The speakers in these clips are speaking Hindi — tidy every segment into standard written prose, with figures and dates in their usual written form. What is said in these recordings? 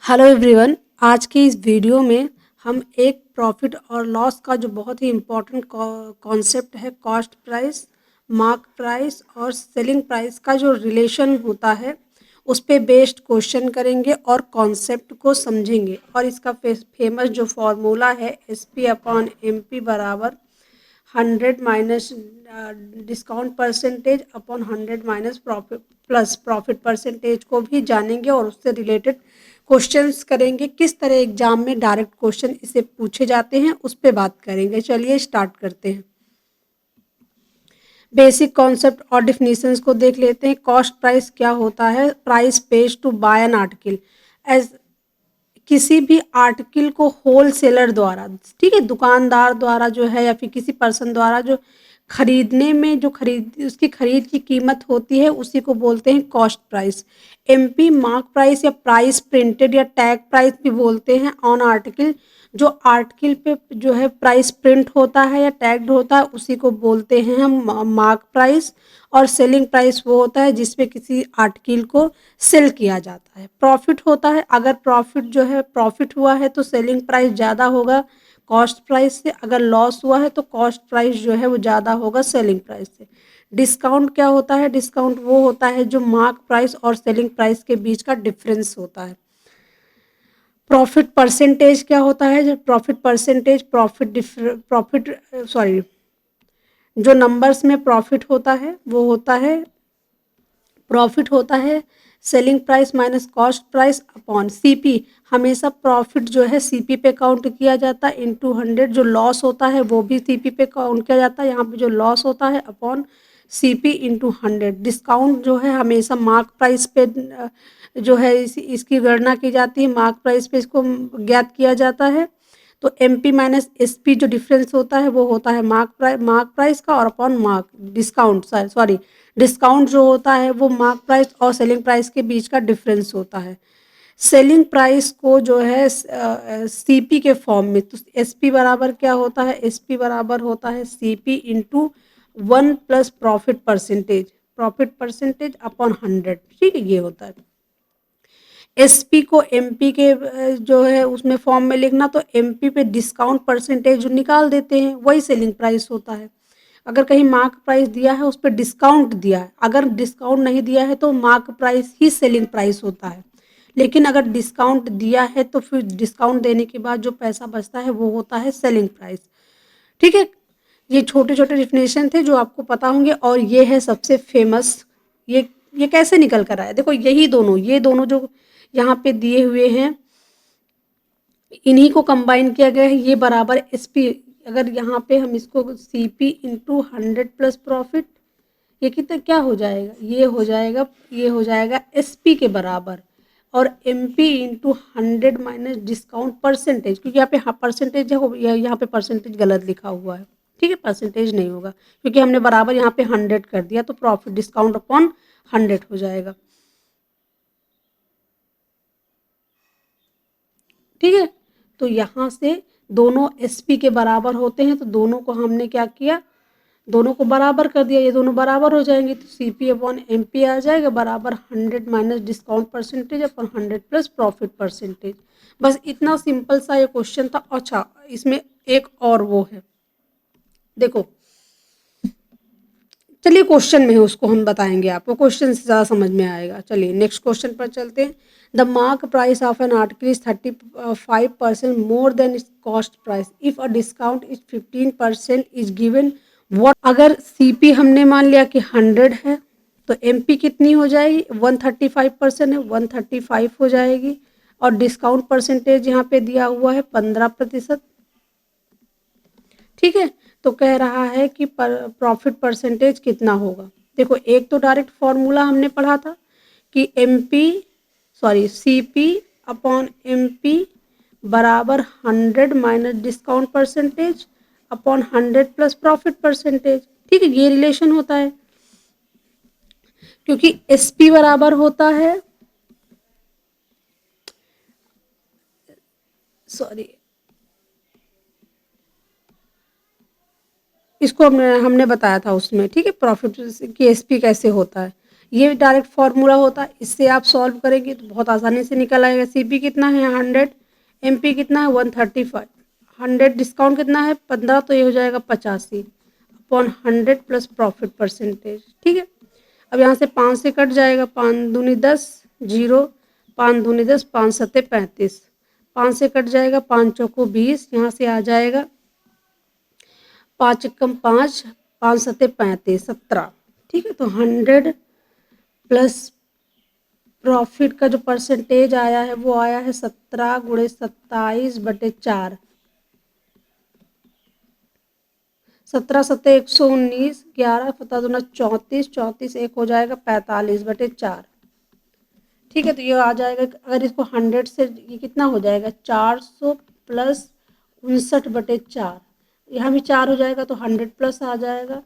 Hello everyone. आज की इस वीडियो में हम एक प्रॉफिट और लॉस का जो बहुत ही इम्पोर्टेंट कॉन्सेप्ट है, कॉस्ट प्राइस, मार्क प्राइस और सेलिंग प्राइस का जो रिलेशन होता है, उस पे बेस्ड क्वेश्चन करेंगे और कॉन्सेप्ट को समझेंगे। और इसका फेमस जो फॉर्मूला है, SP/MP बराबर 100 minus discount percentage upon 100 minus profit plus profit percentage को भी जानेंगे और उससे रिलेटेड क्वेश्चंस करेंगे। किस तरह एग्जाम में डायरेक्ट क्वेश्चन इसे पूछे जाते हैं उस पर बात करेंगे। चलिए स्टार्ट करते हैं। बेसिक कॉन्सेप्ट और डिफिनीशंस को देख लेते हैं। कॉस्ट प्राइस क्या होता है? Price pays to buy an article as किसी भी आर्टिकल को होलसेलर द्वारा, ठीक है, दुकानदार द्वारा जो है या फिर किसी पर्सन द्वारा जो खरीदने में जो खरीद उसकी खरीद की कीमत होती है उसी को बोलते हैं cost price. MP mark price या प्राइस प्रिंटेड या टैग प्राइस भी बोलते हैं ऑन आर्टिकल। जो आर्टिकल पे जो है प्राइस प्रिंट होता है या टैग्ड होता है उसी को बोलते हैं हम मार्क प्राइस। और सेलिंग प्राइस वो होता है जिसमें किसी आर्टिकल को सेल किया जाता है। प्रॉफिट होता है, अगर प्रॉफिट जो है प्रॉफिट हुआ है तो सेलिंग प्राइस ज़्यादा होगा कॉस्ट प्राइस से, अगर लॉस हुआ है तो कॉस्ट प्राइस जो है वो ज़्यादा होगा सेलिंग प्राइस से। डिस्काउंट क्या होता है? डिस्काउंट वो होता है जो मार्क प्राइस और सेलिंग प्राइस के बीच का डिफरेंस होता है। प्रॉफिट परसेंटेज क्या होता है? जो प्रॉफिट परसेंटेज प्रॉफिट सॉरी जो नंबर्स में प्रॉफिट होता है वो होता है, प्रॉफिट होता है selling price minus cost price upon CP. हमेशा प्रॉफिट जो है सीपी पे काउंट किया जाता है इनटू 100। जो लॉस होता है वो भी सीपी पे काउंट किया जाता है, यहाँ पे जो लॉस होता है अपॉन सीपी इंटू 100। डिस्काउंट जो है हमेशा मार्क प्राइस पे जो है इसकी गणना की जाती है, मार्क प्राइस पे इसको ज्ञात किया जाता है। तो एमपी माइनस एसपी जो डिफरेंस होता है वो होता है मार्क प्राइस का और upon mark discount, sorry discount जो होता है वो मार्क प्राइस और सेलिंग प्राइस के बीच का डिफरेंस होता है। सेलिंग प्राइस को जो है सीपी के फॉर्म में, तो एसपी बराबर क्या होता है? एसपी बराबर होता है CP into 1 plus profit percentage upon 100। ठीक है, ये होता है। एसपी को एमपी के जो है उसमें फॉर्म में लिखना, तो एमपी पे डिस्काउंट परसेंटेज जो निकाल देते हैं वही सेलिंग प्राइस होता है। अगर कहीं मार्क प्राइस दिया है उस पर डिस्काउंट दिया है, अगर डिस्काउंट नहीं दिया है तो मार्क प्राइस ही सेलिंग प्राइस होता है। लेकिन अगर डिस्काउंट दिया है तो फिर डिस्काउंट देने के बाद जो पैसा बचता है वो होता है सेलिंग प्राइस। ठीक है, ये छोटे छोटे डिफिनेशन थे जो आपको पता होंगे। और ये है सबसे फेमस। ये कैसे निकल कर आया? देखो, ये दोनों जो यहाँ पे दिए हुए हैं इन्हीं को कंबाइन किया गया है। ये बराबर एसपी, अगर यहाँ पे हम इसको सीपी इंटू 100 प्लस प्रॉफिट, ये कितना क्या हो जाएगा? ये हो जाएगा एसपी के बराबर। और MP into 100 minus discount percentage, क्योंकि यहाँ पे परसेंटेज है, यहाँ पे परसेंटेज गलत लिखा हुआ है। ठीक है, परसेंटेज नहीं होगा क्योंकि हमने बराबर यहाँ पे 100 कर दिया, तो प्रॉफिट डिस्काउंट अपॉन 100 हो जाएगा। ठीक है, तो यहाँ से दोनों एसपी के बराबर होते हैं, तो दोनों को हमने क्या किया? दोनों को बराबर कर दिया। ये दोनों बराबर हो जाएंगे तो सीपी अपॉन एमपी आ जाएगा बराबर 100 minus discount percentage upon 100 plus profit percentage. बस इतना सिंपल सा ये क्वेश्चन था। अच्छा, इसमें एक और वो है, देखो, चलिए क्वेश्चन में है उसको हम बताएंगे आपको, क्वेश्चन से ज़्यादा समझ में आएगा। चलिए नेक्स्ट क्वेश्चन पर चलते हैं। The mark price of an article is 35% more than it's cost price if a discount is 15% is given what. अगर सीपी हमने मान लिया कि 100 है तो एमपी कितनी हो जाएगी? 135% है, 135 हो जाएगी। और डिस्काउंट परसेंटेज यहाँ पे दिया हुआ है 15%। ठीक है, तो कह रहा है कि प्रॉफिट परसेंटेज कितना होगा। देखो, एक तो डायरेक्ट फॉर्मूला हमने पढ़ा था कि सीपी अपॉन एमपी बराबर 100 minus discount percentage upon 100 plus profit percentage. ठीक है, ये रिलेशन होता है क्योंकि एसपी बराबर होता है, सॉरी इसको हमने बताया था उसमें। ठीक है, प्रॉफिट की एसपी कैसे होता है, ये डायरेक्ट फार्मूला होता है, इससे आप सॉल्व करेंगे तो बहुत आसानी से निकल आएगा। सीपी कितना है 100, एमपी कितना है 135, 100 डिस्काउंट कितना है 15, तो ये हो जाएगा 85 अपॉन 100 प्लस प्रॉफिट परसेंटेज। ठीक है, अब यहाँ से 5 से कट जाएगा, 5 दूनी 10, 0, 5 दूनी 10, 5 सत्ते 35, 5 से कट जाएगा, 5 चौको 20, यहाँ से आ जाएगा 5 एकम 5, 5 सत्ते 35, 17। ठीक है, तो 100 प्लस प्रॉफिट का जो परसेंटेज आया है वो आया है 17 गुणे 27/4, 17 सत्ते 119, 11 पता दूना 34, 34 एक हो जाएगा 45/4। ठीक है, तो ये आ जाएगा, अगर इसको 100 से ये कितना हो जाएगा 400 प्लस 59/4, यहाँ भी 4 हो जाएगा तो 100 प्लस आ जाएगा।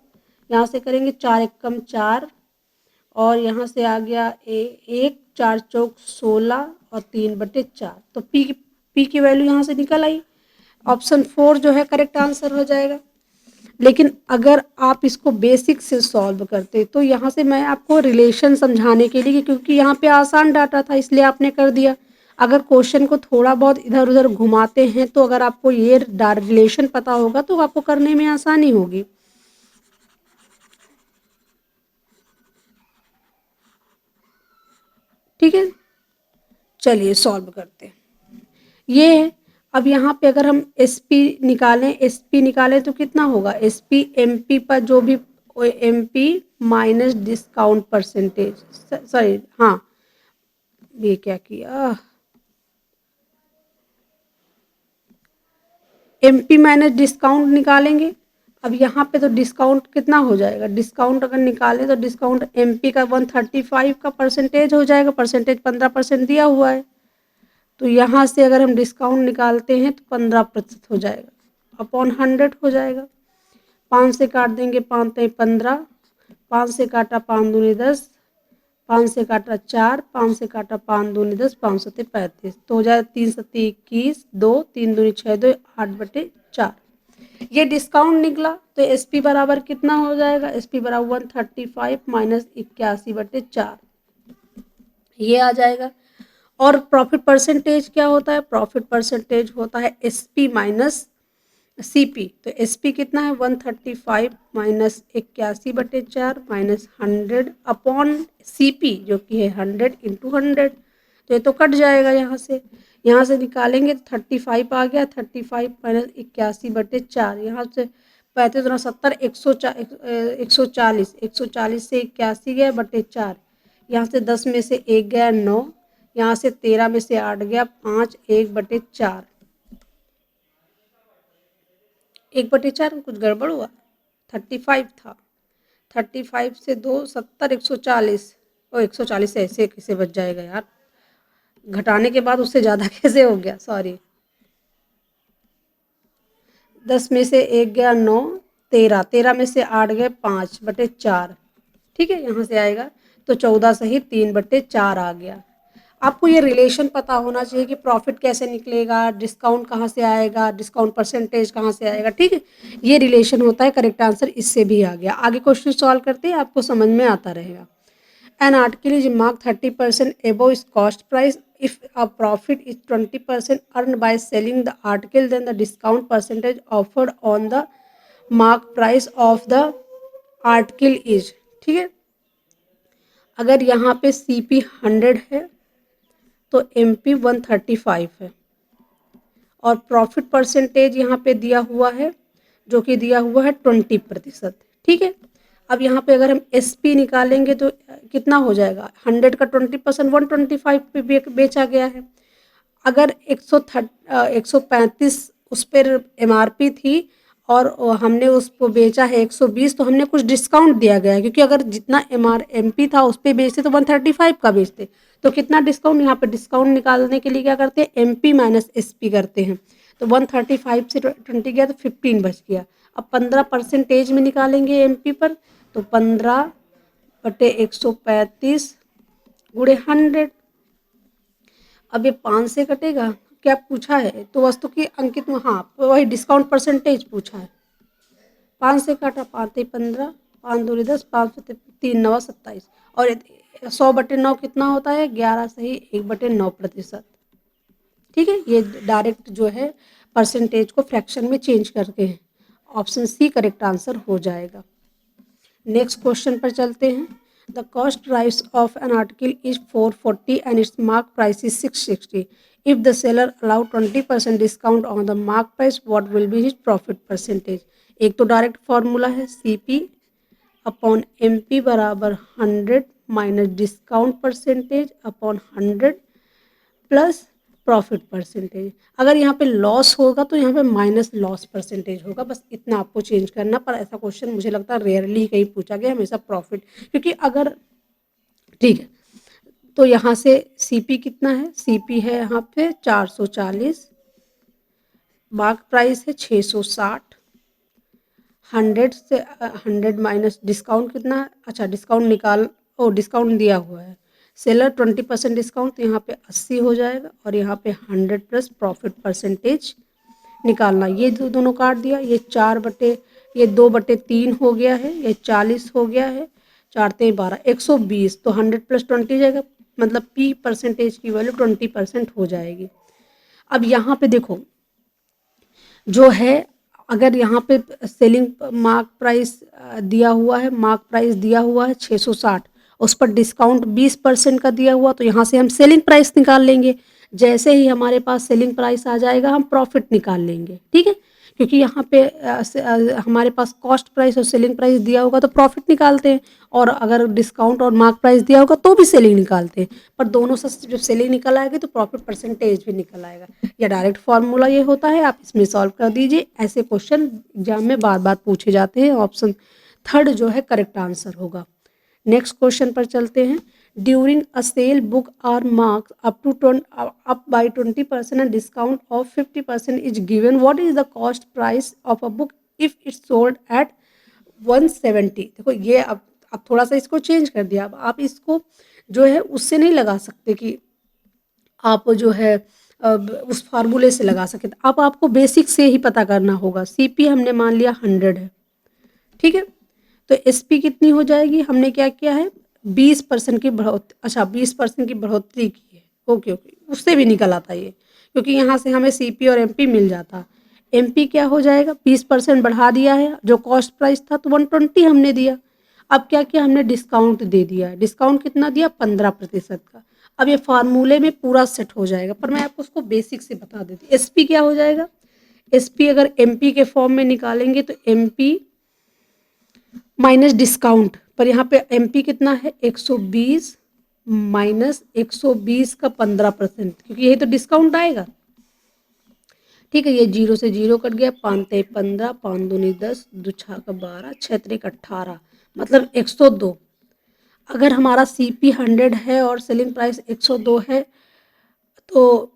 यहाँ से करेंगे 4 एकम 4 और यहाँ से आ गया 1, 4 चौक 16 और 3/4, तो पी की वैल्यू यहाँ से निकल आई। ऑप्शन 4 जो है करेक्ट आंसर हो जाएगा। लेकिन अगर आप इसको बेसिक से सॉल्व करते तो यहाँ से मैं आपको रिलेशन समझाने के लिए, क्योंकि यहाँ पे आसान डाटा था इसलिए आपने कर दिया। अगर क्वेश्चन को थोड़ा बहुत इधर उधर घुमाते हैं तो अगर आपको ये रिलेशन पता होगा तो आपको करने में आसानी होगी। ठीक है, चलिए सॉल्व करते हैं। ये है, अब यहाँ पे अगर हम एसपी निकालें तो कितना होगा, एसपी एमपी पर जो भी MP minus discount percentage, sorry हाँ ये क्या किया, एमपी माइनस डिस्काउंट निकालेंगे। अब यहाँ पे तो डिस्काउंट कितना हो जाएगा, डिस्काउंट अगर निकालें तो डिस्काउंट एमपी का 135 का परसेंटेज हो जाएगा, परसेंटेज 15% दिया हुआ है, तो यहाँ से अगर हम डिस्काउंट निकालते हैं तो 15% हो जाएगा, अपॉन 100 हो जाएगा। 5 से काट देंगे, 5 ते 15, 5 से काटा 5 दूनी 10, 5 से काटा 4, 5 से काटा 5 दूनी 10, 5 सत्ते 35, तो हो जाएगा 3 सत्ते 21, 2 3 दूनी 6, 2 8/4। ये डिस्काउंट निकला तो एसपी बराबर कितना हो जाएगा, एसपी बराबर 135 माइनस 81/4, ये आ जाएगा। और प्रॉफिट परसेंटेज क्या होता है, प्रॉफिट परसेंटेज होता है एसपी माइनस सीपी, तो एसपी कितना है 135 माइनस 81/4 माइनस 100 अपॉन सीपी जो कि है 100 इंटू 100, तो ये तो कट जाएगा यहाँ से निकालेंगे तो 35 आ गया, 35 माइनस 81/4, यहाँ से 35 गुना 70 140, 140 से 81 गया बटे 4, यहाँ से 10 में से 1 गया 9, यहाँ से 13 में से 8 गया 5, 1/4, 1/4 में कुछ गड़बड़ हुआ, 35 था, 35 से 2 70, 140, और 140 से ऐसे कैसे बच जाएगा यार, घटाने के बाद उससे ज़्यादा कैसे हो गया, सॉरी, 10 में से 1 गया 9, 13, 13 में से 8 गए 5/4, ठीक है, यहाँ से आएगा तो 14 सही 3/4 आ गया। आपको ये रिलेशन पता होना चाहिए कि प्रॉफिट कैसे निकलेगा, डिस्काउंट कहाँ से आएगा, डिस्काउंट परसेंटेज कहाँ से आएगा, ठीक है, ये रिलेशन होता है। करेक्ट आंसर इससे भी आ गया। आगे क्वेश्चन सॉल्व करते हैं, आपको समझ में आता रहेगा। An article is marked 30% above its cost price. If a profit is 20% earned by selling the article, then the discount percentage offered on the mark price of the article is, ठीक है, अगर यहाँ पे CP 100 है तो MP 135 है और प्रॉफिट परसेंटेज यहाँ पे दिया हुआ है जो कि दिया हुआ है 20%, ठीक है। अब यहाँ पे अगर हम एसपी निकालेंगे तो कितना हो जाएगा, 100 का 20% 125 पे बेचा गया है। अगर 135 उस पर एमआरपी थी और हमने उसको बेचा है 120, तो हमने कुछ डिस्काउंट दिया गया है, क्योंकि अगर जितना एमपी था उस पर बेचते तो 135 का बेचते, तो कितना डिस्काउंट, यहाँ पे डिस्काउंट निकालने के लिए क्या करते हैं, एमपी माइनस एसपी करते हैं, तो 135 से 20 गया तो 15 बच गया। अब 15% में निकालेंगे एमपी पर, तो 15/135 गुणे 100, अब ये 5 से कटेगा, क्या पूछा है तो वस्तु की अंकित, हाँ वही डिस्काउंट परसेंटेज पूछा है। 5 से काटा 5 15, 5 दूनी 10, 5 3 9 27 और 100/9 कितना होता है? 11 सही 1/9%। ठीक है, ये डायरेक्ट जो है परसेंटेज को फ्रैक्शन में चेंज करके हैं। ऑप्शन सी करेक्ट आंसर हो जाएगा। नेक्स्ट क्वेश्चन पर चलते हैं। The cost price of an article is 440 and it's mark price is 660। If the seller allow 20% discount on the mark price, what will be his profit percentage? एक तो डायरेक्ट फॉर्मूला है CP अपॉन MP बराबर 100 minus discount percentage upon 100 plus profit percentage. अगर यहाँ पे लॉस होगा तो यहाँ पे माइनस लॉस परसेंटेज होगा, बस इतना आपको चेंज करना। पर ऐसा क्वेश्चन मुझे लगता है रेयरली कहीं पूछा गया, हमेशा प्रॉफिट, क्योंकि अगर ठीक है तो यहाँ से CP कितना है? CP है यहाँ पे 440, मार्क प्राइस है 660, 100 से 100 माइनस डिस्काउंट कितना है? अच्छा डिस्काउंट निकाल, ओ डिस्काउंट दिया हुआ है सेलर 20% डिस्काउंट, तो यहाँ पे 80 हो जाएगा और यहाँ पे 100 प्लस प्रॉफिट परसेंटेज निकालना। ये दोनों काट दिया, ये 2/3 हो गया है, ये 40 हो गया है, 4×3 = 12, 120, तो 100 प्लस 20 जाएगा, मतलब P परसेंटेज की वैल्यू 20% हो जाएगी। अब यहाँ पे देखो जो है, अगर यहाँ पे सेलिंग मार्क प्राइस दिया हुआ है, मार्क प्राइस दिया हुआ है 660, उस पर डिस्काउंट 20% का दिया हुआ, तो यहाँ से हम सेलिंग प्राइस निकाल लेंगे। जैसे ही हमारे पास सेलिंग प्राइस आ जाएगा हम प्रॉफिट निकाल लेंगे। ठीक है, क्योंकि यहाँ पे हमारे पास कॉस्ट प्राइस और सेलिंग प्राइस दिया होगा तो प्रॉफिट निकालते हैं, और अगर डिस्काउंट और मार्क प्राइस दिया होगा तो भी सेलिंग निकालते हैं। पर दोनों से जब सेलिंग निकल आएगी तो प्रॉफिट परसेंटेज भी निकल आएगा। या डायरेक्ट फार्मूला ये होता है, आप इसमें सॉल्व कर दीजिए। ऐसे क्वेश्चन एग्जाम में बार बार पूछे जाते हैं। ऑप्शन थर्ड जो है करेक्ट आंसर होगा। नेक्स्ट क्वेश्चन पर चलते हैं। During a sale book are marks up by 20% and discount of 50% is given, what is the cost price of a book if it's sold at 170? देखो ये अब थोड़ा सा इसको चेंज कर दिया। अब आप इसको जो है उससे नहीं लगा सकते कि आप जो है उस फार्मूले से लगा सके। अब आपको बेसिक से ही पता करना होगा। CP हमने मान लिया 100 है, ठीक है, तो SP कितनी हो जाएगी? हमने क्या किया है 20% की बढ़ोतरी, अच्छा 20% की बढ़ोतरी की है। ओके ओके, उससे भी निकल आता ये, क्योंकि यहाँ से हमें CP और MP मिल जाता। MP क्या हो जाएगा? 20% बढ़ा दिया है, जो कॉस्ट प्राइस था तो 120 हमने दिया। अब क्या किया हमने? डिस्काउंट दे दिया है। डिस्काउंट कितना दिया? 15% का। अब ये फार्मूले में पूरा सेट हो जाएगा, पर मैं आपको उसको बेसिक से बता देती हूँ। SP क्या हो जाएगा? SP अगर MP के फॉर्म में निकालेंगे तो MP माइनस डिस्काउंट, पर यहाँ पे MP कितना है? 120 माइनस 120 का 15%, क्योंकि यही तो डिस्काउंट आएगा। ठीक है, ये 0 से 0 कट गया, 5×3 = 15, 5×2 = 10, 2×6 = 12, 6×3 = 18, मतलब 102। अगर हमारा CP 100 है और सेलिंग प्राइस 102 है, तो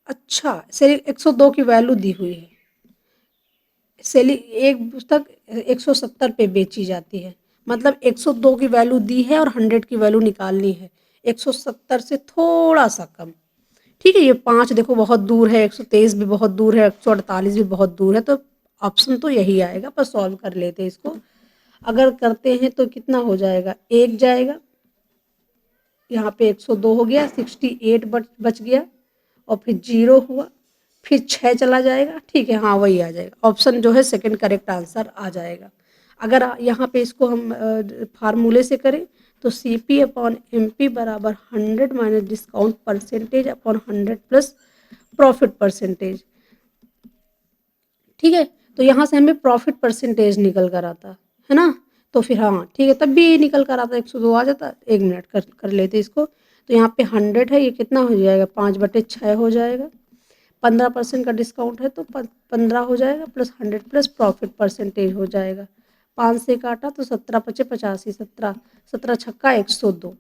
अच्छा सेलिंग 102 की वैल्यू दी हुई है। सेलिंग एक पुस्तक 170 पे बेची जाती है, मतलब 102 की वैल्यू दी है और 100 की वैल्यू निकालनी है, 170 से थोड़ा सा कम। ठीक है, ये 5 देखो बहुत दूर है, 123 भी बहुत दूर है, 148 भी बहुत दूर है, तो ऑप्शन तो यही आएगा। पर सॉल्व कर लेते हैं इसको। अगर करते हैं तो कितना हो जाएगा? 1 जाएगा, यहाँ पे 102 हो गया, 68 बच गया, और फिर 0 हुआ, फिर 6 चला जाएगा। ठीक है, हाँ वही आ जाएगा। ऑप्शन जो है सेकंड करेक्ट आंसर आ जाएगा। अगर यहाँ पे इसको हम फार्मूले से करें तो CP अपॉन MP बराबर 100 minus discount percentage upon 100 plus profit percentage. ठीक है, तो यहाँ से हमें प्रॉफिट परसेंटेज निकल कर आता है ना, तो फिर हाँ ठीक है, तब भी निकल कर आता 102 आ जाता। 1 मिनट कर लेते इसको। तो यहाँ पे 100 है, ये कितना हो जाएगा? 5/6 हो जाएगा। 15% का डिस्काउंट है तो 15 हो जाएगा, प्लस 100 प्लस प्रॉफिट परसेंटेज हो जाएगा। 5 से काटा तो 17 × 5 = 85, 17 17 छक्का 102,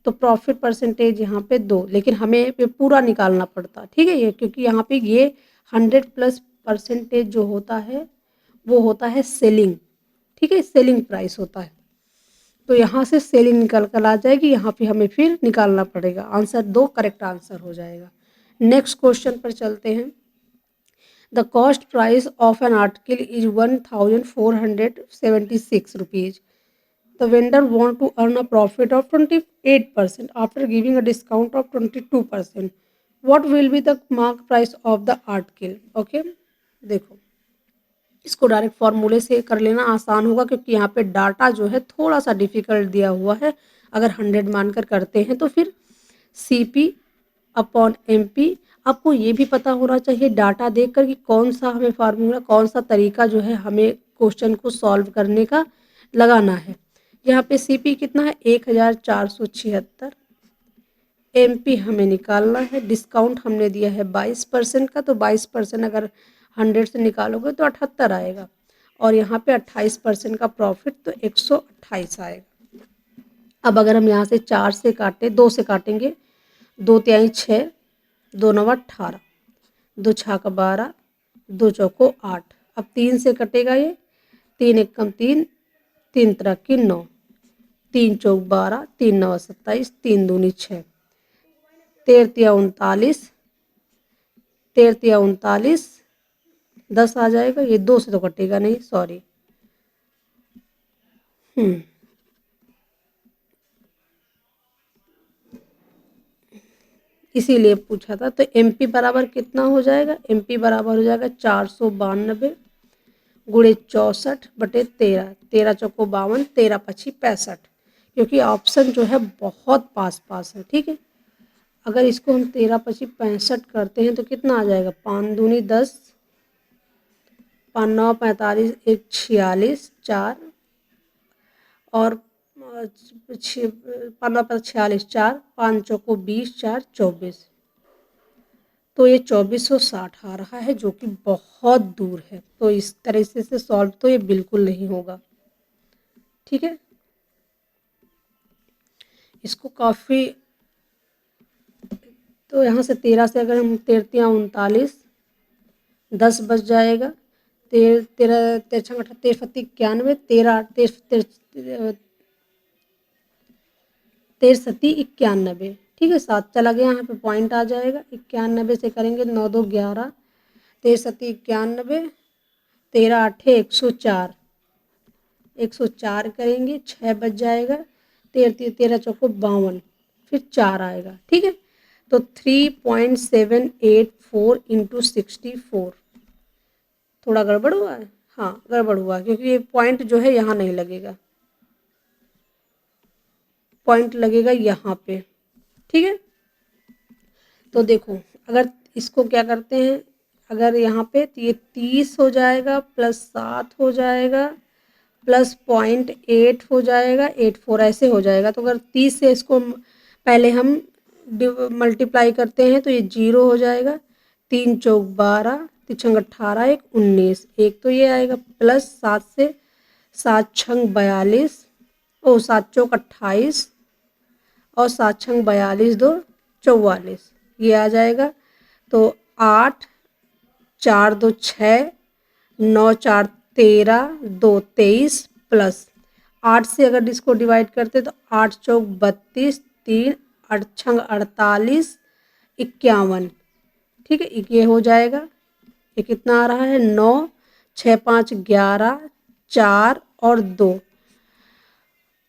तो प्रॉफिट परसेंटेज यहाँ पे 2, लेकिन हमें ये पूरा निकालना पड़ता। ठीक है, ये क्योंकि यहाँ पे ये 100 प्लस परसेंटेज जो होता है वो होता है सेलिंग। ठीक है, सेलिंग प्राइस होता है, तो यहाँ से सेलिंग निकल कर आ जाएगी, यहाँ पे हमें फिर निकालना पड़ेगा। आंसर 2 करेक्ट आंसर हो जाएगा। नेक्स्ट क्वेश्चन पर चलते हैं। The cost price of an article is 1476 rupees. The vendor want to earn a profit of 28% after giving a discount of 22%. What will be the mark price of the article? Okay, देखो इसको डायरेक्ट फॉर्मूले से कर लेना आसान होगा क्योंकि यहाँ पे डाटा जो है थोड़ा सा डिफिकल्ट दिया हुआ है. अगर 100 मानकर करते हैं तो फिर CP अपॉन MP. आपको ये भी पता होना चाहिए डाटा देखकर कि कौन सा हमें फार्मूला, कौन सा तरीका जो है हमें क्वेश्चन को सॉल्व करने का लगाना है. यहाँ पे CP कितना है 1476. MP हमें निकालना है. डिस्काउंट हमने दिया है 22% का, तो 22% अगर 100 से निकालोगे तो 78 आएगा. और यहाँ पे 28% का प्रॉफिट तो 128 आएगा. अब अगर हम यहाँ से 4 से काटें, 2 से काटेंगे, 2 तिहाई 6, 2 नवा 18, 2 छाका 12, 2 चौको 8. अब 3 से कटेगा ये, 3 एकम 3, 3 तिरकी 9, 3 चौक 12, 3 नवा 27, 3 दूनी 6, 13 तिया 39, 13 तिया 39, 10 आ जाएगा. ये 2 से तो कटेगा नहीं, सॉरी. इसीलिए पूछा था. तो MP बराबर कितना हो जाएगा? MP बराबर हो जाएगा 492 गुणे 64 बटे 13. 13 चौको 52, 13 पची 65. क्योंकि ऑप्शन जो है बहुत पास पास है. ठीक है, अगर इसको हम 13 पची 65 करते हैं तो कितना आ जाएगा? 5 दूनी 10, 5 9 45, 1 46, 4 और 46, 4 5 चौको 20, 4 24. तो ये 2460 आ रहा है जो कि बहुत दूर है. तो इस तरह से सॉल्व तो ये बिल्कुल नहीं होगा. ठीक है, इसको काफ़ी. तो यहाँ से 13 से अगर हम 13 तिया 39, 10 बच जाएगा. 13 13 13 38 फत्ती 91, 13 13 सत्ती 91. ठीक है, 7 चला गया, यहाँ पे पॉइंट आ जाएगा. 91 से करेंगे 9 2 11, 13 सत्ती 91, 13 8 104, 104 करेंगे, 6 बच जाएगा. 13 चौको 52, फिर 4 आएगा. ठीक है, तो 3.784 इंटू 64. थोड़ा गड़बड़ हुआ है. हाँ, गड़बड़ हुआ क्योंकि ये पॉइंट जो है यहाँ नहीं लगेगा, पॉइंट लगेगा यहाँ पे. ठीक है, तो देखो अगर इसको क्या करते हैं, अगर यहाँ पे तो ये 30 हो जाएगा, प्लस 7 हो जाएगा, प्लस 0.8 हो जाएगा, 84 ऐसे हो जाएगा. तो अगर 30 से इसको पहले हम मल्टीप्लाई करते हैं तो ये 0 हो जाएगा. 3 चौक 12, 3 18, 1 19, एक तो ये आएगा. प्लस 7 से 7 छंग 42, 7 चौक 28 और 7 छंग 42, 2 44, ये आ जाएगा. तो 8 4 2 6, 9 4 13, 2 23, प्लस 8 से अगर इसको डिवाइड करते तो 8 चौक 32, 3 8 छंग 48, 51. ठीक है, ये हो जाएगा. ये कितना आ रहा है? 9 6 5 11, 4 और 2,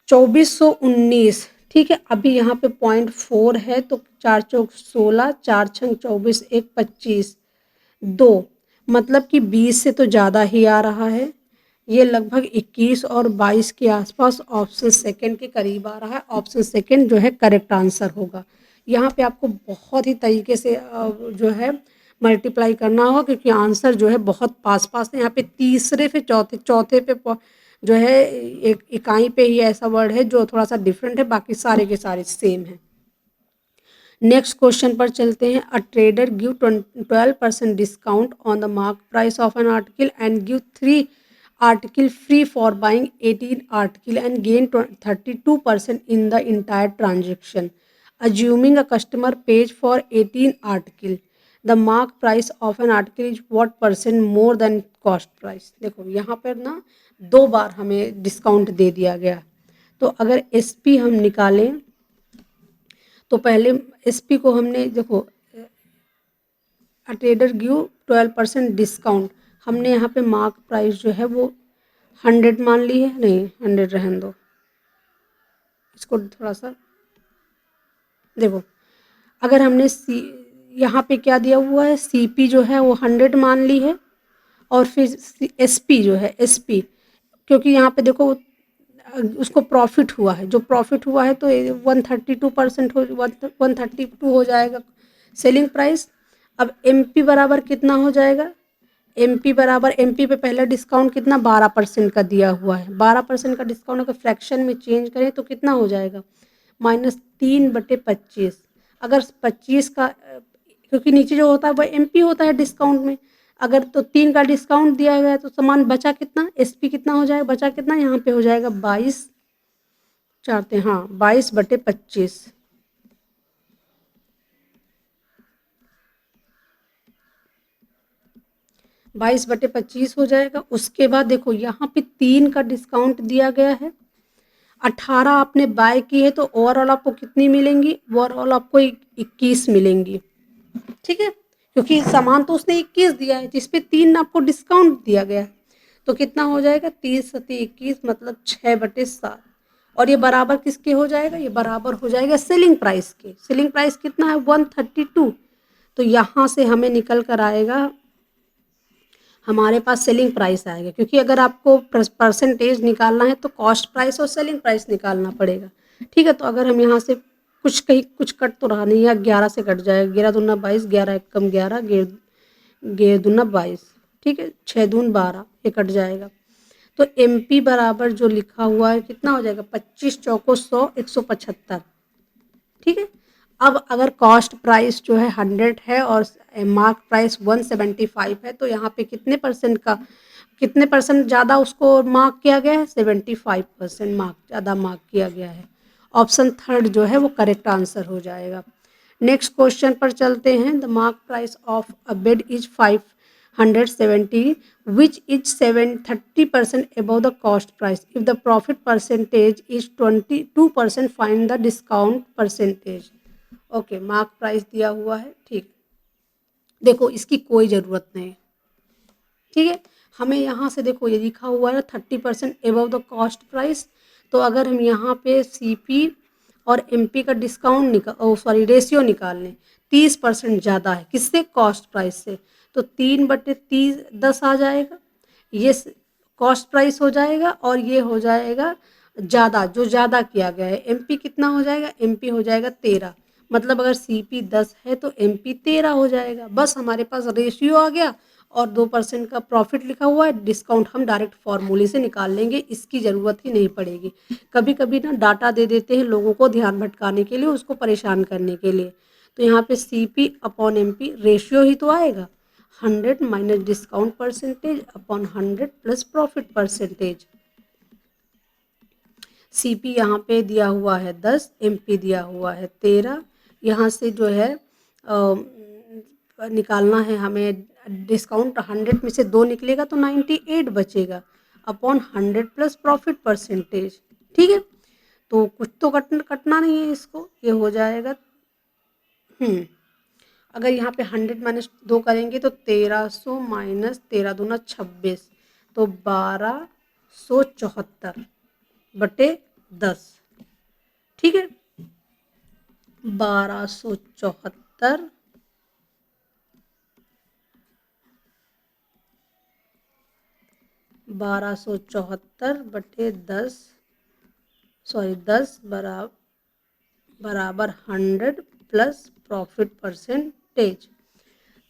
2419. ठीक है, अभी यहाँ पे 0.4 है तो 4 चौक 16, 4 छंग 24, 1 25, 2, मतलब कि 20 से तो ज़्यादा ही आ रहा है. ये लगभग 21 और 22 के आसपास ऑप्शन सेकंड के करीब आ रहा है. ऑप्शन सेकंड जो है करेक्ट आंसर होगा. यहाँ पे आपको बहुत ही तरीके से जो है मल्टीप्लाई करना होगा क्योंकि आंसर जो है बहुत पास पास है. यहाँ पे तीसरे पे चौथे चौथे पे जो है एक इकाई पे ही ऐसा वर्ड है जो थोड़ा सा डिफरेंट है, बाकी सारे के सारे सेम है. नेक्स्ट क्वेश्चन पर चलते हैं. A trader give 12% discount on the mark price of an article and give 3 article free for buying 18 article and gain 32% in the entire transaction. Assuming a customer pays for 18 article, the mark price of an article is what percent more than cost price. देखो यहाँ पर ना 2 बार हमें डिस्काउंट दे दिया गया. तो अगर SP हम निकालें तो पहले SP को हमने देखो अ ट्रेडर गिव 12% डिस्काउंट। हमने यहाँ पे मार्क प्राइस जो है वो 100 मान ली है, नहीं 100 रहने दो, इसको थोड़ा सा देखो। अगर हमने सी यहाँ पे क्या दिया हुआ है, सीपी जो है वो 100 मान ली है, और फिर एसपी जो है एसपी, क्योंकि यहाँ पे देखो उसको प्रॉफिट हुआ है, जो प्रॉफिट हुआ है तो 132% हो 132 हो जाएगा सेलिंग प्राइस। अब एमपी बराबर कितना हो जाएगा, एमपी बराबर, एमपी पे पहला डिस्काउंट कितना 12% का दिया हुआ है, 12% का डिस्काउंट अगर फ्रैक्शन में चेंज करें तो कितना हो जाएगा, -3/25। अगर 25 का क्योंकि नीचे जो होता है वो एमपी होता है डिस्काउंट में, अगर तो 3 का डिस्काउंट दिया गया है तो सामान बचा कितना, एसपी कितना हो जाएगा, बचा कितना, यहाँ पे हो जाएगा 22, चाहते हाँ 22/25। 22/25 हो जाएगा। उसके बाद देखो यहाँ पे 3 का डिस्काउंट दिया गया है, 18 आपने बाय की है तो ओवरऑल आपको कितनी मिलेंगी, ओवरऑल आपको 21 मिलेंगी, ठीक है, क्योंकि सामान तो उसने 21 दिया है जिसपे 3 आपको डिस्काउंट दिया गया है, तो कितना हो जाएगा 30×21 मतलब 6/7। और ये बराबर किसके हो जाएगा, ये बराबर हो जाएगा सेलिंग प्राइस के। सेलिंग प्राइस कितना है 132, तो यहाँ से हमें निकल कर आएगा, हमारे पास सेलिंग प्राइस आएगा, क्योंकि अगर आपको परसेंटेज निकालना है तो कॉस्ट प्राइस और सेलिंग प्राइस निकालना पड़ेगा, ठीक है। तो अगर हम यहाँ से कुछ कहीं कुछ कट तो रहा नहीं, या 11 से कट जाएगा, 11 दूना 22, 11 एकम 11, 11 दूना 22, ठीक है, 6 दून 12, ये कट जाएगा। तो एमपी बराबर जो लिखा हुआ है कितना हो जाएगा, 25 चौको 100, 175, ठीक है। अब अगर कॉस्ट प्राइस जो है 100 है और मार्क प्राइस 175 है, तो यहाँ पे कितने परसेंट ज़्यादा उसको मार्क किया गया है, 75% मार्क ज़्यादा मार्क किया गया है। ऑप्शन थर्ड जो है वो करेक्ट आंसर हो जाएगा। नेक्स्ट क्वेश्चन पर चलते हैं। The mark price of a bed is 570 which is 730% above the cost price. If the profit percentage is 22%, find the discount percentage. Okay, mark price दिया हुआ है, ठीक, देखो इसकी कोई ज़रूरत नहीं, ठीक है। हमें यहाँ से देखो ये लिखा हुआ है 30% एबव द कॉस्ट प्राइस, तो अगर हम यहाँ पे सीपी और एमपी का डिस्काउंट रेशियो निकाल लें, 30% ज़्यादा है किससे, कॉस्ट प्राइस से, तो 3/10 आ जाएगा, ये कॉस्ट प्राइस हो जाएगा, और ये हो जाएगा ज़्यादा, जो ज़्यादा किया गया है। एमपी कितना हो जाएगा, एमपी हो जाएगा 13, मतलब अगर सीपी 10 है तो एमपी 13 हो जाएगा। बस हमारे पास रेशियो आ गया, और 2% का प्रॉफिट लिखा हुआ है, डिस्काउंट हम डायरेक्ट फॉर्मूले से निकाल लेंगे, इसकी ज़रूरत ही नहीं पड़ेगी। कभी कभी ना डाटा दे देते हैं लोगों को ध्यान भटकाने के लिए, उसको परेशान करने के लिए, तो यहाँ पे सीपी अपॉन एमपी रेशियो ही तो आएगा, 100 minus discount percentage upon 100 plus profit percentage. CP यहाँ पे दिया हुआ है 10, एमपी दिया हुआ है 13, यहाँ से जो है निकालना है हमें, डिस्काउंट 100 में से 2 निकलेगा तो 98 बचेगा, अपॉन 100 प्लस प्रॉफिट परसेंटेज, ठीक है। तो कुछ तो कटना नहीं है इसको, ये हो जाएगा, अगर यहाँ पे 100 माइनस 2 करेंगे तो 1300 माइनस 13 दूना 26, तो 1274/10, ठीक है, 1274 1274/10, सॉरी 10 बराबर 100 प्लस प्रॉफिट परसेंटेज।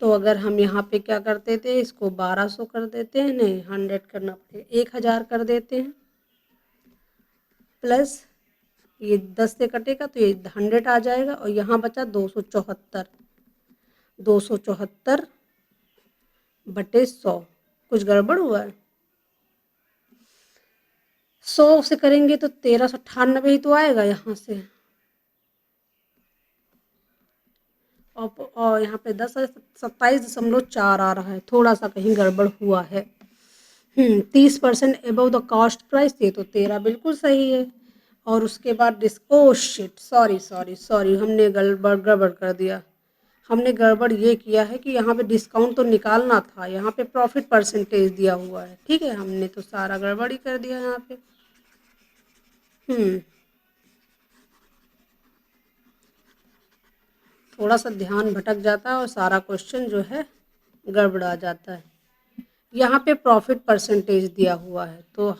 तो अगर हम यहाँ पे क्या करते थे, इसको 1200 कर देते हैं, नहीं 100 करना पड़ेगा, 1000 कर देते हैं, प्लस ये 10 से कटेगा तो ये 100 आ जाएगा, और यहाँ बचा 274, 274/100, कुछ गड़बड़ हुआ है, 100 से करेंगे तो 1398 ही तो आएगा यहाँ से, और यहाँ पे 10 27.4 आ रहा है, थोड़ा सा कहीं गड़बड़ हुआ है। 30% एबव द कॉस्ट प्राइस, ये तो 13 बिल्कुल सही है। और उसके बाद शिट, सॉरी हमने गड़बड़ कर दिया, हमने गड़बड़ ये किया है कि यहाँ पे डिस्काउंट तो निकालना था, यहाँ पे प्रॉफिट परसेंटेज दिया हुआ है। ठीक है, हमने तो सारा गड़बड़ ही कर दिया यहाँ पे। थोड़ा सा ध्यान भटक जाता है और सारा क्वेश्चन जो है गड़बड़ा जाता है। यहाँ पे प्रॉफिट परसेंटेज दिया हुआ है, तो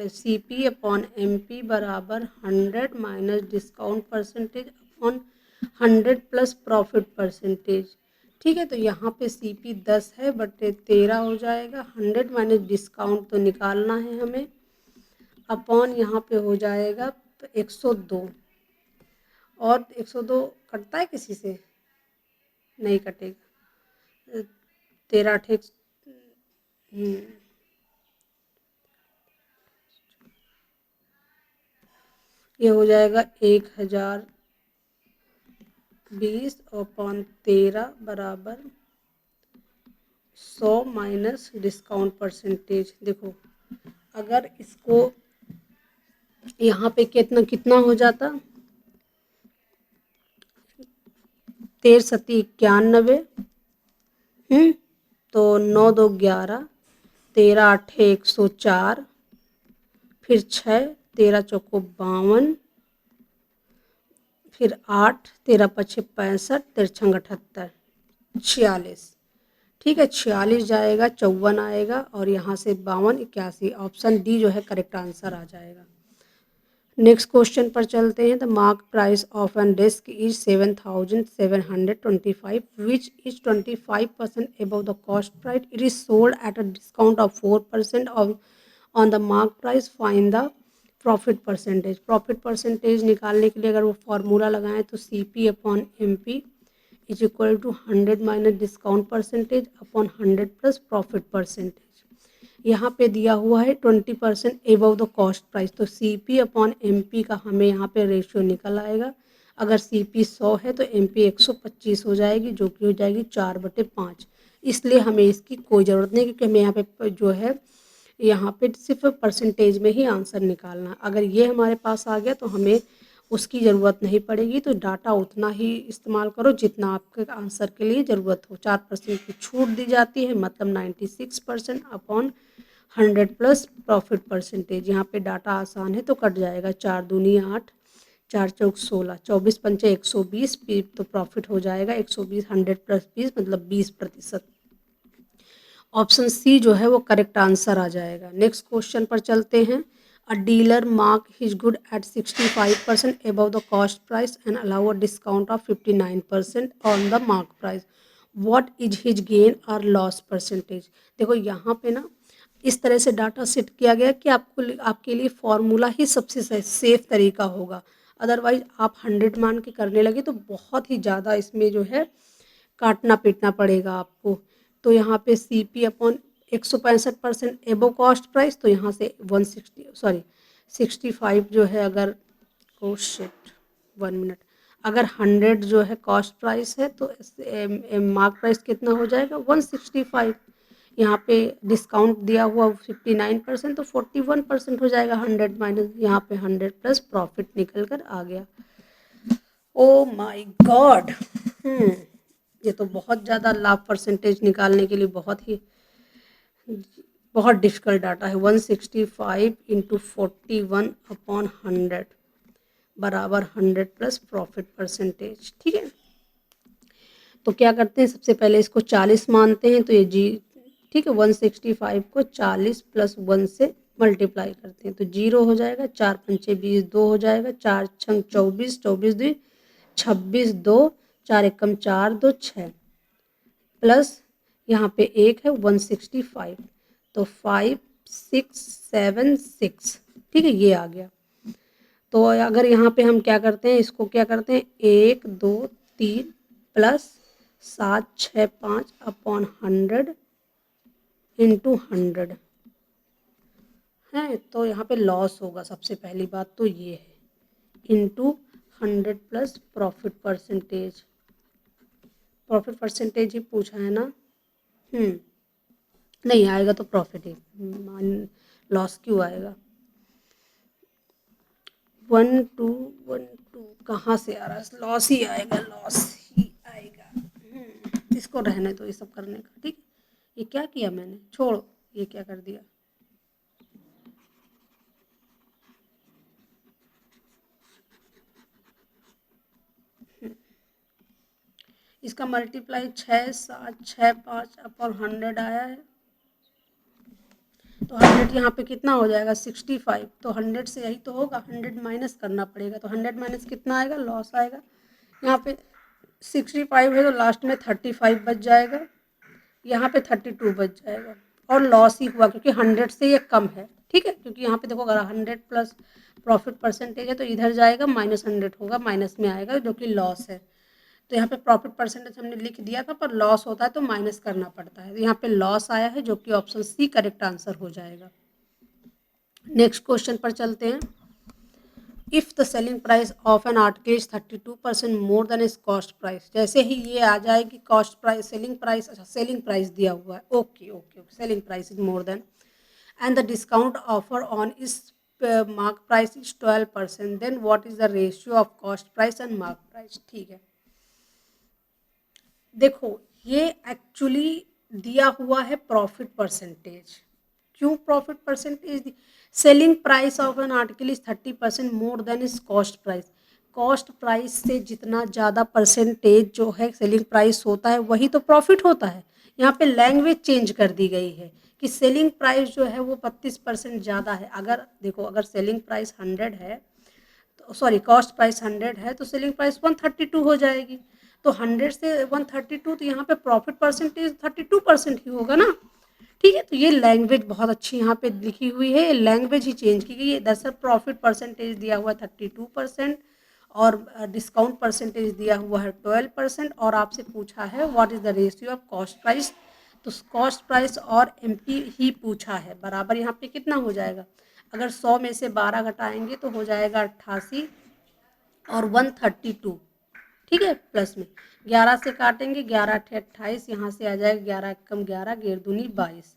C P upon M P बराबर 100 minus discount percentage upon 100 plus profit percentage. ठीक है, तो यहाँ पे सी पी 10 है बटे 13 हो जाएगा। 100 माइनस डिस्काउंट तो निकालना है हमें, अपॉन यहाँ पे हो जाएगा 102। और 102 कटता है किसी से? नहीं कटेगा। 13 अठे ये हो जाएगा 1020 अपॉन 13 बराबर 100 माइनस डिस्काउंट परसेंटेज। देखो अगर इसको यहाँ पे कितना कितना हो जाता, 13 सत्ती 91, तो 9 2 11, 13 8 104, फिर 6 13 चौको 52, फिर 8 13 पछे 65, 13 78 46। ठीक है, 46 जाएगा, 54 आएगा और यहाँ से 52 81। ऑप्शन डी जो है करेक्ट आंसर आ जाएगा। नेक्स्ट क्वेश्चन पर चलते हैं। The mark price of an disc is 7725 which is 25% above the cost price. It is sold at a discount of 4% on the mark price. Find the profit percentage. Profit percentage निकालने के लिए अगर वो फॉर्मूला लगाएं तो C P upon M P is equal to 100 minus discount percentage upon 100 plus profit percentage. यहाँ पे दिया हुआ है 20% एबव द कॉस्ट प्राइस, तो C P upon M P का हमें यहाँ पे रेशियो निकल आएगा। अगर सी पी 100 है तो एम पी 125 हो जाएगी, जो कि हो जाएगी 4/5। इसलिए हमें इसकी कोई ज़रूरत नहीं, क्योंकि हमें यहाँ पे जो है यहाँ पे सिर्फ परसेंटेज में ही आंसर निकालना। अगर ये हमारे पास आ गया तो हमें उसकी ज़रूरत नहीं पड़ेगी, तो डाटा उतना ही इस्तेमाल करो जितना आपके आंसर के लिए ज़रूरत हो। 4% की छूट दी जाती है, मतलब 96% अपॉन 100 प्लस प्रॉफिट परसेंटेज। यहाँ पे डाटा आसान है तो कट जाएगा। 4 दूनी 8, 4 चौक 16, 24 पंचे 120, तो प्रॉफिट हो जाएगा 120। 100 प्लस 20 मतलब 20%। ऑप्शन सी जो है वो करेक्ट आंसर आ जाएगा। नेक्स्ट क्वेश्चन पर चलते हैं। अ dealer mark his good at 65% above the cost price and allow a discount of 59% on the mark price. What is his gain और लॉस परसेंटेज। देखो यहाँ पे ना इस तरह से डाटा सेट किया गया कि आपको आपके लिए फॉर्मूला ही सबसे सेफ तरीका होगा। अदरवाइज आप 100 मान के करने लगे तो बहुत ही ज़्यादा इसमें जो है काटना पीटना पड़ेगा आपको। तो यहाँ पे सी पी अपॉन 165% एबो कॉस्ट प्राइस, तो यहाँ से 65 जो है, अगर ओ शिट 1 मिनट, अगर 100 जो है कॉस्ट प्राइस है तो मार्क प्राइस कितना हो जाएगा 165। यहाँ पे डिस्काउंट दिया हुआ 59%, तो 41% हो जाएगा। 100 माइनस यहाँ पे 100 प्लस प्रॉफिट निकल कर आ गया। ओ माय गॉड, ये तो बहुत ज़्यादा लाभ परसेंटेज निकालने के लिए बहुत डिफिकल्ट डाटा है। 165 इंटू 41 अपॉन 100 बराबर 100 प्लस प्रॉफिट परसेंटेज। ठीक है, तो क्या करते हैं, सबसे पहले इसको 40 मानते हैं, तो ये जी ठीक है, 165 को 40 प्लस 1 से मल्टीप्लाई करते हैं तो 0 हो जाएगा। 4 पंचे 20, 2 हो जाएगा। 4 छंग 24, 24 2 26, 2 4 एकम 4 2 6 प्लस यहाँ पे 1 है 165, तो 5 6 7 6। ठीक है, ये आ गया। तो अगर यहाँ पे हम क्या करते हैं, इसको क्या करते हैं 1 2 3 प्लस 7 6 5 अपॉन 100 इंटू 100 है, तो यहाँ पे लॉस होगा। सबसे पहली बात तो ये है, into 100 plus profit percentage. Profit percentage ही पूछा है ना, नहीं आएगा तो प्रॉफिट ही, लॉस क्यों आएगा। 1 2 1 2 कहाँ से आ रहा है, लॉस ही आएगा, लॉस ही आएगा। इसको रहने दो ये सब करने का, ठीक है। ये क्या किया मैंने, छोड़ो, ये क्या कर दिया। इसका मल्टीप्लाई 6 7 6 5 अपॉन 100 आया है, तो 100 यहाँ पे कितना हो जाएगा 65, तो 100 से यही तो होगा, 100 माइनस करना पड़ेगा, तो 100 माइनस कितना आएगा, लॉस आएगा। यहाँ पे 65 है तो लास्ट में 35 बच जाएगा, यहाँ पे 32 बच जाएगा, और लॉस ही हुआ क्योंकि 100 से ये कम है, ठीक है। क्योंकि यहाँ पे देखो अगर 100 प्लस प्रॉफिट परसेंटेज है तो इधर जाएगा, -100 होगा, माइनस में आएगा जो कि लॉस है। तो यहाँ पे प्रॉफिट परसेंटेज हमने लिख दिया था, पर लॉस होता है तो माइनस करना पड़ता है, तो यहाँ पे लॉस आया है जो कि ऑप्शन सी करेक्ट आंसर हो जाएगा। नेक्स्ट क्वेश्चन पर चलते हैं। If the selling price of an article is 32% more than is cost price, जैसे ही ये आ जाएगी कॉस्ट प्राइस, सेलिंग प्राइस, अच्छा सेलिंग प्राइस दिया हुआ है, okay okay, selling price is more than and the discount offer on is mark price is 12%, then what is the ratio of cost price and mark price, ठीक है। देखो ये एक्चुअली दिया हुआ है प्रॉफिट परसेंटेज, क्यों profit percentage, selling price of an article is 30% more than is cost price, cost price से जितना ज़्यादा परसेंटेज जो है सेलिंग प्राइस होता है वही तो प्रॉफिट होता है। यहाँ पे लैंग्वेज चेंज कर दी गई है कि सेलिंग प्राइस जो है वो 32% ज़्यादा है। अगर देखो अगर सेलिंग प्राइस 100 है तो सॉरी कॉस्ट प्राइस 100 है तो सेलिंग प्राइस 132 हो जाएगी, तो 100 से 132 तो यहाँ पे प्रॉफिट परसेंटेज 32% ही होगा ना, ठीक है। तो ये लैंग्वेज बहुत अच्छी यहाँ पे लिखी हुई है, लैंग्वेज ही चेंज की गई है। दरअसल प्रॉफिट परसेंटेज दिया हुआ है 32% और डिस्काउंट परसेंटेज दिया हुआ है 12%, और आपसे पूछा है what is the ratio of cost price, तो कॉस्ट प्राइस और एमपी ही पूछा है, बराबर यहाँ पे कितना हो जाएगा, अगर 100 में से 12 घटाएंगे तो हो जाएगा 88 और 132, ठीक है, प्लस में 11 से काटेंगे, 11 अठे 28, यहाँ से आ जाएगा 11 कम 11, 11 दूनी 22,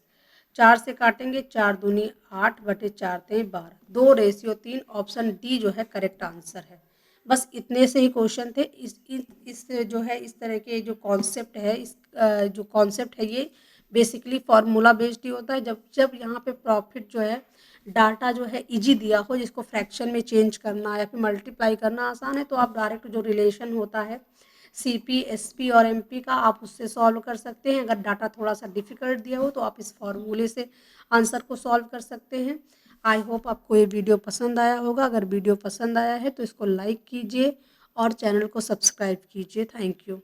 4 से काटेंगे 4 दूनी 8 बटे 4 तेई 12, 2:3, ऑप्शन डी जो है करेक्ट आंसर है। बस इतने से ही क्वेश्चन थे। इस जो है इस तरह के जो कॉन्सेप्ट है, इस जो कॉन्सेप्ट है ये बेसिकली फार्मूला बेस्ड ही होता है। जब जब यहाँ पे प्रॉफिट जो है डाटा जो है इजी दिया हो, जिसको फ्रैक्शन में चेंज करना या फिर मल्टीप्लाई करना आसान है, तो आप डायरेक्ट जो रिलेशन होता है सीपी एसपी और एमपी का आप उससे सॉल्व कर सकते हैं। अगर डाटा थोड़ा सा डिफिकल्ट दिया हो तो आप इस फार्मूले से आंसर को सॉल्व कर सकते हैं। आई होप आपको ये वीडियो पसंद आया होगा। अगर वीडियो पसंद आया है तो इसको लाइक कीजिए और चैनल को सब्सक्राइब कीजिए। Thank you.